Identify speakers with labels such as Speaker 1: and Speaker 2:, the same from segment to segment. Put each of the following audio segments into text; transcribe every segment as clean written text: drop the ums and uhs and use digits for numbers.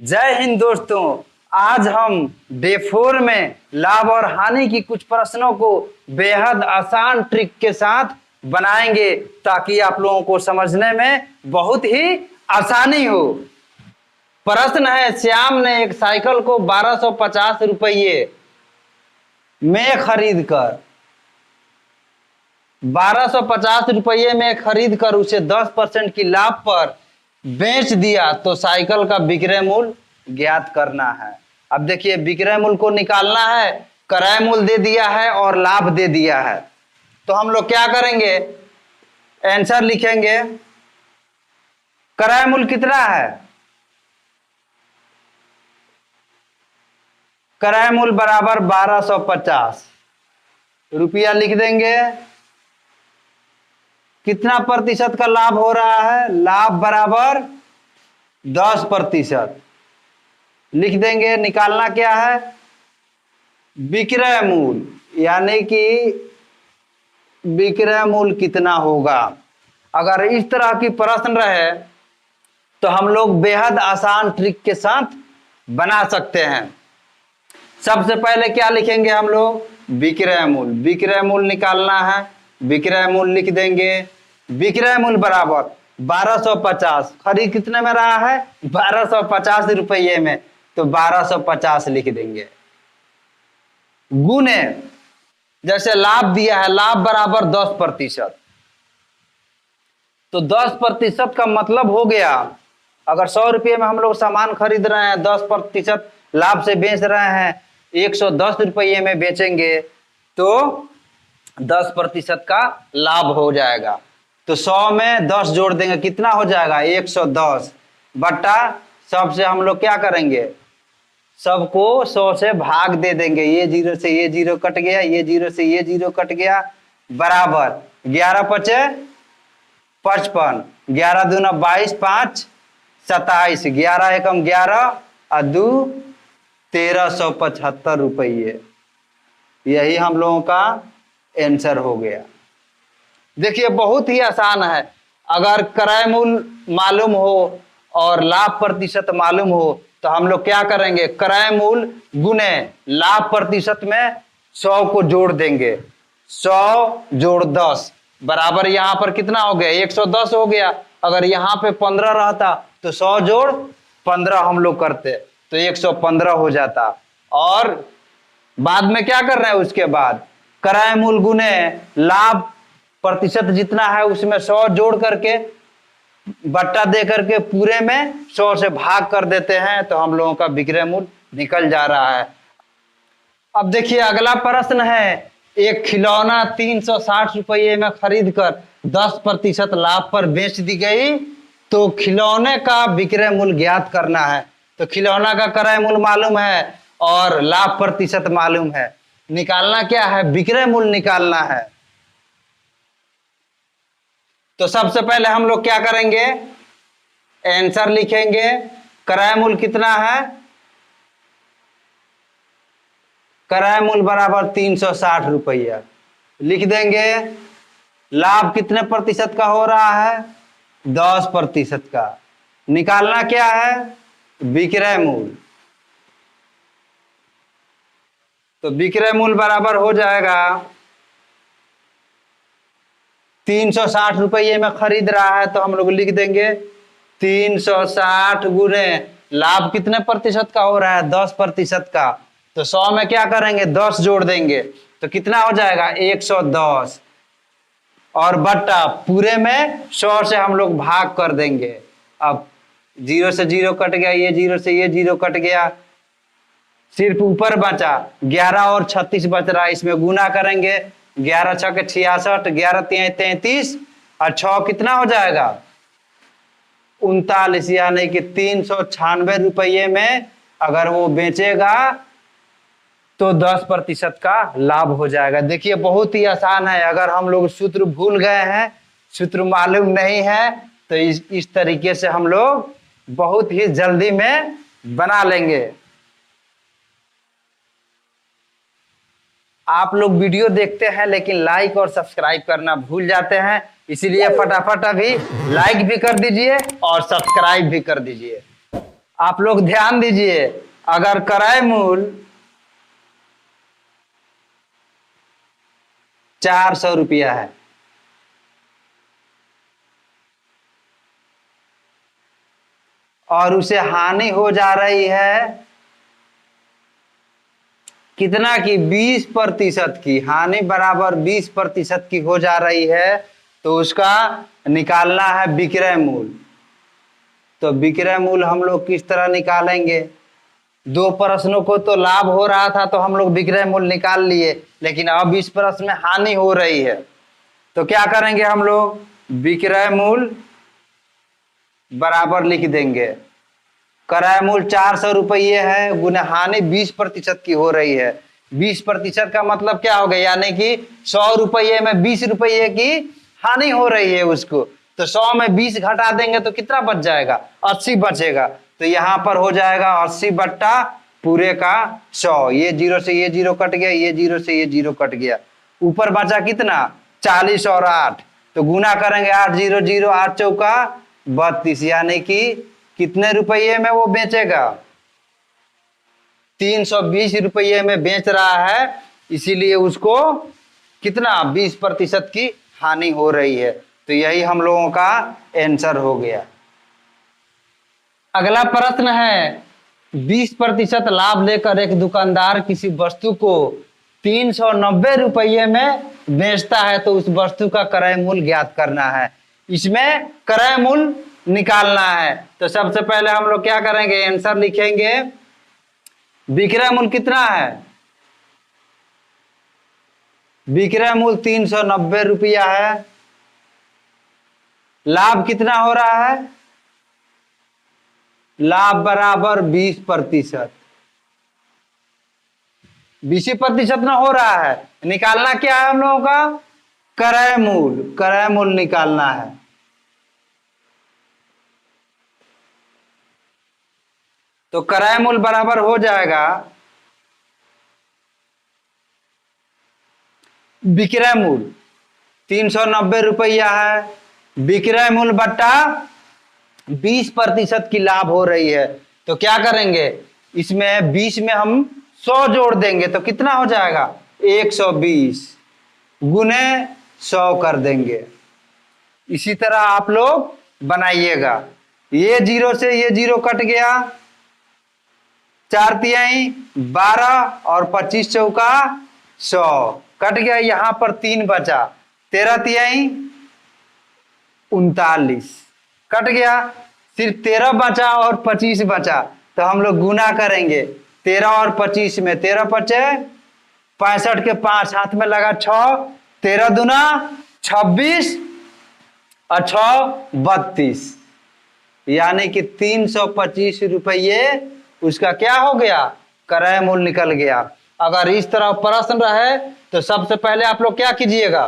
Speaker 1: जय हिंद दोस्तों। आज हम डे 4 में लाभ और हानि की कुछ प्रश्नों को बेहद आसान ट्रिक के साथ बनाएंगे ताकि आप लोगों को समझने में बहुत ही आसानी हो। प्रश्न है, श्याम ने एक साइकिल को 1250 रुपये में खरीद कर 1250 रुपये में खरीद कर उसे 10% की लाभ पर बेच दिया तो साइकिल का विक्रय मूल्य ज्ञात करना है। अब देखिए, विक्रय मूल्य को निकालना है, क्रय मूल्य दे दिया है और लाभ दे दिया है। तो हम लोग क्या करेंगे, आंसर लिखेंगे। क्रय मूल्य कितना है? क्रय मूल्य बराबर 1250 रुपया लिख देंगे। कितना प्रतिशत का लाभ हो रहा है? लाभ बराबर 10% लिख देंगे। निकालना क्या है? विक्रय मूल्य, यानी कि विक्रय मूल्य कितना होगा। अगर इस तरह की प्रश्न रहे तो हम लोग बेहद आसान ट्रिक के साथ बना सकते हैं। सबसे पहले क्या लिखेंगे हम लोग? विक्रय मूल्य। विक्रय मूल्य निकालना है, विक्रय मूल्य लिख देंगे। विक्रय मूल्य बराबर 1250, खरीद कितने में रहा है? 1250 रुपये में, तो 1250 लिख देंगे। गुणे, जैसे लाभ दिया है, लाभ बराबर 10%, तो 10% का मतलब हो गया, अगर 100 रुपये में हम लोग सामान खरीद रहे हैं, 10% लाभ से बेच रहे हैं, 110 रुपये में बेचेंगे तो 10% का लाभ हो जाएगा। तो 100 में 10 जोड़ देंगे, कितना हो जाएगा? 110 बटा सबसे हम लोग क्या करेंगे, सबको 100 से भाग दे देंगे। ये जीरो से ये जीरो कट गया, ये जीरो से ये जीरो कट गया, बराबर 11 पचे 55, 11 दूना 22, 5 27, 11 एकम 11 और 2 1375 रुपये। यही हम लोगों का आंसर हो गया। देखिए, बहुत ही आसान है। अगर क्रय मूल्य मालूम हो और लाभ प्रतिशत मालूम हो तो हम लोग क्या करेंगे, क्रय मूल्य गुने लाभ प्रतिशत में 100 को जोड़ देंगे। 100 जोड़ 10 बराबर यहाँ पर कितना हो गया? 110 हो गया। अगर यहाँ पे 15 रहता तो 100 जोड़ 15 हम लोग करते तो 115 हो जाता। और बाद में क्या कर रहे हैं, उसके बाद क्रय मूल्य गुने लाभ प्रतिशत जितना है उसमें 100 जोड़ करके बट्टा दे करके पूरे में 100 से भाग कर देते हैं, तो हम लोगों का विक्रय मूल्य निकल जा रहा है। अब देखिए, अगला प्रश्न है, एक खिलौना 360 रुपये में खरीद कर 10% लाभ पर बेच दी गई तो खिलौने का विक्रय मूल्य ज्ञात करना है। तो खिलौना का क्रय मूल्य मालूम है और लाभ प्रतिशत मालूम है। निकालना क्या है? विक्रय मूल्य निकालना है। तो सबसे पहले हम लोग क्या करेंगे, आंसर लिखेंगे। क्रय मूल्य कितना है? क्रय मूल्य बराबर 360 रुपया लिख देंगे। लाभ कितने प्रतिशत का हो रहा है? 10% का। निकालना क्या है? विक्रय मूल्य। तो विक्रय मूल्य बराबर हो जाएगा, 360 रुपये में खरीद रहा है तो हम लोग लिख देंगे 360 गुने लाभ कितने प्रतिशत का हो रहा है? 10% का। तो 100 में क्या करेंगे? 10 जोड़ देंगे तो कितना हो जाएगा? 110 और बट्टा पूरे में 100 से हम लोग भाग कर देंगे। अब 0 से 0 कट गया, ये 0 से ये 0 कट गया, सिर्फ ऊपर बचा 11 और 36 बच रहा है। इसमें गुना करेंगे, 11 छके 66, 11 तिया 33 और 6 कितना हो जाएगा? 39, यानी कि 396 रुपये में अगर वो बेचेगा तो 10% का लाभ हो जाएगा। देखिए, बहुत ही आसान है। अगर हम लोग सूत्र भूल गए हैं, सूत्र मालूम नहीं है, तो इस तरीके से हम लोग बहुत ही जल्दी में बना लेंगे। आप लोग वीडियो देखते हैं लेकिन लाइक और सब्सक्राइब करना भूल जाते हैं, इसीलिए फटाफट अभी लाइक भी कर दीजिए और सब्सक्राइब भी कर दीजिए। आप लोग ध्यान दीजिए, अगर क्रय मूल्य 400 रुपया है और उसे हानि हो जा रही है कितना की 20% की, हानि बराबर 20% की हो जा रही है, तो उसका निकालना है विक्रय मूल्य। तो विक्रय मूल्य हम लोग किस तरह निकालेंगे? दो प्रश्नों को तो लाभ हो रहा था तो हम लोग विक्रय मूल्य निकाल लिए, लेकिन अब इस प्रश्न में हानि हो रही है, तो क्या करेंगे हम लोग? विक्रय मूल्य बराबर लिख देंगे क्रय मूल्य 400 रुपये है गुना हानि 20% की हो रही है। 20% का मतलब क्या हो गया? यानी कि 100 रुपये में 20 रुपये की हानि हो रही है उसको, तो 100 में 20 घटा देंगे तो कितना बच जाएगा? 80 बचेगा। तो यहाँ पर हो जाएगा 80 बट्टा पूरे का 100। ये जीरो से ये जीरो कट गया, ये जीरो से ये जीरो कट गया, ऊपर बचा कितना? 40 और 8, तो गुना करेंगे 8 0 0 8 चौका 32, यानी कि कितने रुपये में वो बेचेगा? 320 रुपये में बेच रहा है, इसीलिए उसको कितना? 20% की हानि हो रही है। तो यही हम लोगों का आंसर हो गया। अगला प्रश्न है, 20% लाभ लेकर एक दुकानदार किसी वस्तु को 390 रुपये में बेचता है, तो उस वस्तु का क्रय मूल्य ज्ञात करना है। इसमें क्रय मूल्य निकालना है। तो सबसे पहले हम लोग क्या करेंगे? आंसर लिखेंगे। विक्रय मूल्य कितना है? विक्रय मूल्य 390 रुपया है। लाभ कितना हो रहा है? लाभ बराबर 20%। 20% ना हो रहा है। निकालना क्या है हम लोगों का? क्रय मूल्य। क्रय मूल्य निकालना है। तो क्रय मूल्य बराबर हो जाएगा विक्रय मूल्य 390 रुपया है, विक्रय मूल्य बट्टा 20% की लाभ हो रही है। तो क्या करेंगे? इसमें 20 में हम 100 जोड़ देंगे, तो कितना हो जाएगा? 120 गुने 100 कर देंगे। इसी तरह आप लोग बनाइएगा। ये जीरो से ये जीरो कट गया, 4 तिहाई 12 और 25 चौका 100 कट गया। यहां पर 3 बचा, 13 तिहाई 39 कट गया, सिर्फ 13 बचा और 25 बचा। तो हम लोग गुना करेंगे 13 और 25 में, 13 पचे 65 के 5 हाथ में लगा 6, 13 दूना 26 और 6 32, यानी कि 325 रुपये उसका क्या हो गया? क्रय मूल्य निकल गया। अगर इस तरह प्रश्न रहे तो सबसे पहले आप लोग क्या कीजिएगा?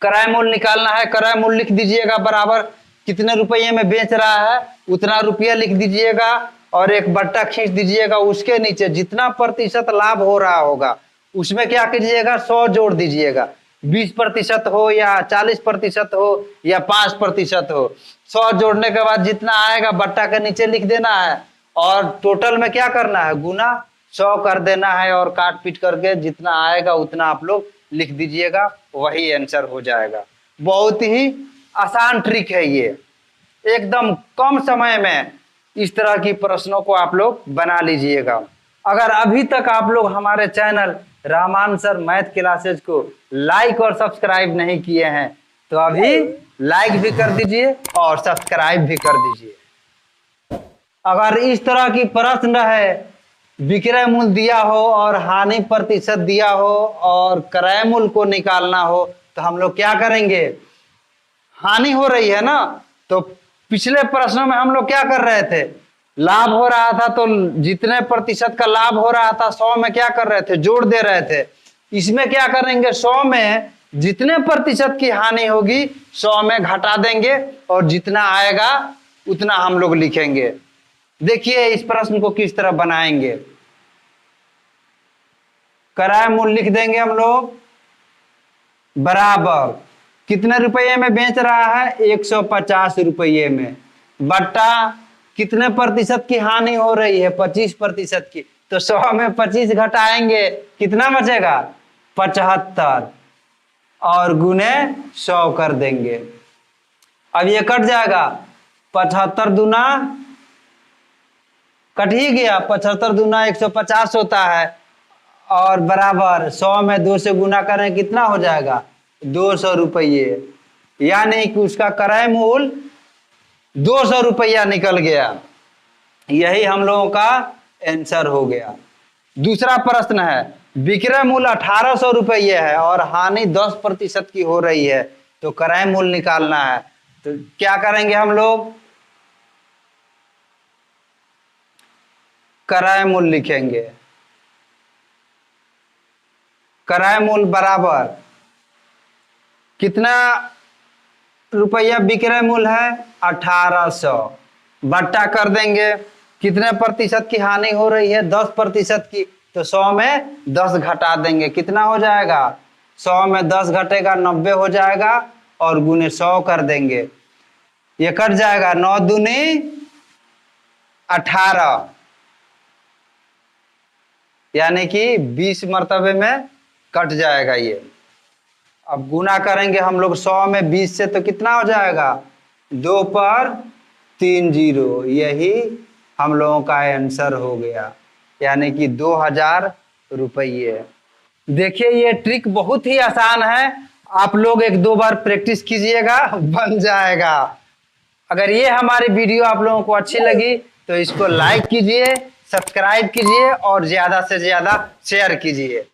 Speaker 1: क्रय मूल्य निकालना है, क्रय मूल्य लिख दीजिएगा बराबर कितने रुपये में बेच रहा है उतना रुपया लिख दीजिएगा और एक बट्टा खींच दीजिएगा। उसके नीचे जितना प्रतिशत लाभ हो रहा होगा उसमें क्या कीजिएगा? 100 जोड़ दीजिएगा। 20% हो या 40% हो या 5% हो, 100 जोड़ने के बाद जितना आएगा बट्टा के नीचे लिख देना है और टोटल में क्या करना है? गुना 100 कर देना है और काट पीट करके जितना आएगा उतना आप लोग लिख दीजिएगा, वही आंसर हो जाएगा। बहुत ही आसान ट्रिक है ये। एकदम कम समय में इस तरह की प्रश्नों को आप लोग बना लीजिएगा। अगर अभी तक आप लोग हमारे चैनल रामान सर मैथ क्लासेज को लाइक और सब्सक्राइब नहीं किए हैं तो अभी लाइक भी कर दीजिए और सब्सक्राइब भी कर दीजिए। अगर इस तरह की प्रश्न है, विक्रय मूल्य दिया हो और हानि प्रतिशत दिया हो और क्रय मूल्य को निकालना हो, तो हम लोग क्या करेंगे? हानि हो रही है ना, तो पिछले प्रश्नों में हम लोग क्या कर रहे थे? लाभ हो रहा था तो जितने प्रतिशत का लाभ हो रहा था 100 में क्या कर रहे थे? जोड़ दे रहे थे। इसमें क्या करेंगे? 100 में जितने प्रतिशत की हानि होगी 100 में घटा देंगे और जितना आएगा उतना हम लोग लिखेंगे। देखिए इस प्रश्न को किस तरह बनाएंगे। क्रय मूल्य लिख देंगे हम लोग बराबर कितने रुपये में बेच रहा है? 150 रुपये में, बट्टा कितने प्रतिशत की हानि हो रही है? 25% की। तो 100 में 25 घटाएंगे, कितना बचेगा? 75, और गुने 100 कर देंगे। अब ये कट जाएगा, 75 दूना कट ही गया, 75 दूना 150 होता है, और बराबर 100 में 2 से गुना करें कितना हो जाएगा? 200 रुपये। यानी कि उसका क्रय मूल्य 200 रुपया निकल गया। यही हम लोगों का आंसर हो गया। दूसरा प्रश्न है, विक्रय मूल्य 1800 रुपये है और हानि 10% की हो रही है, तो क्रय मूल्य निकालना है। तो क्या करेंगे हम लोग? क्रय मूल्य लिखेंगे। क्रय मूल्य बराबर कितना रुपया विक्रय मूल्य है? 1800, बट्टा कर देंगे कितने प्रतिशत की हानि हो रही है? 10% की। तो 100 में 10 घटा देंगे, कितना हो जाएगा? 100 में 10 घटेगा 90 हो जाएगा, और गुने 100 कर देंगे। ये कट जाएगा, 9 दूनी 18, यानी कि 20 मर्तबे में कट जाएगा ये। अब गुना करेंगे हम लोग 100 में 20 से, तो कितना हो जाएगा? 2 पर 3 जीरो। यही हम लोगों का आंसर हो गया, यानी कि 2000 रुपये। देखिए ये ट्रिक बहुत ही आसान है, आप लोग 1-2 बार प्रैक्टिस कीजिएगा, बन जाएगा। अगर ये हमारी वीडियो आप लोगों को अच्छी लगी तो इसको लाइक कीजिए, सब्सक्राइब कीजिए और ज्यादा से ज्यादा शेयर कीजिए।